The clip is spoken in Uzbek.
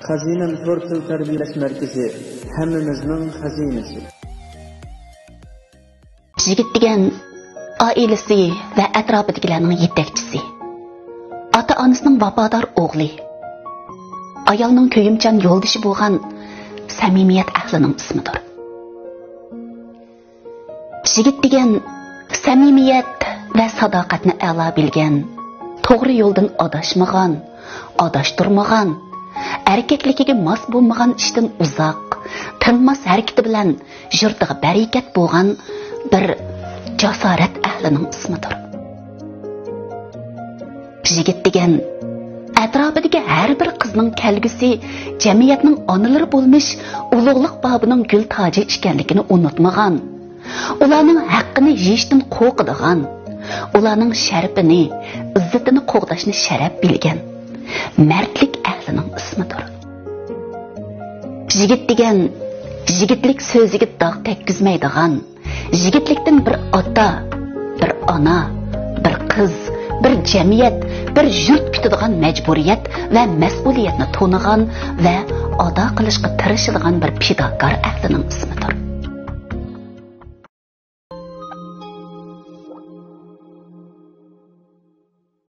Xazinem Tortil Tarbiyalash Markazi hammamizning xazinasi. Yigit degan oilasi va atrofidagilarning yetakchisi. Ota-onasining vafodor o'g'li. Ayolning ko'yimchan yo'ldoshi bo'lgan samimiyat ahlining ismidir. Yigit degan samimiyat va sadoqatni a'lo bilgan, to'g'ri yo'ldan adashmagan, adashtirmagan, erkakligiga mos bo'lmagan ishdan uzoq, tinmas harakati bilan yurtiga barakat bo'lgan bir jasorat ahlining ismidir. Yigit degan atrofidagi har bir qizning kelgusi jamiyatning onalari bo'lmish ulug'liq bobining gul toji ekanligini unutmagan, ularning haqqini yeyishdan qo'rqadigan, ularning sharafini, izzatini qo'g'dashni sharaf bilgan mardlik ahlining ismidir. Yigit degan yigitlik so'ziga dog' tekkizmaydigan, yigitlikdan bir ota, bir ona, bir qiz, bir jamiyat, bir yurt kutadigan majburiyat va mas'uliyatni to'nigan va ado qilishga tirishadigan bir fidokor ahlining ismidir.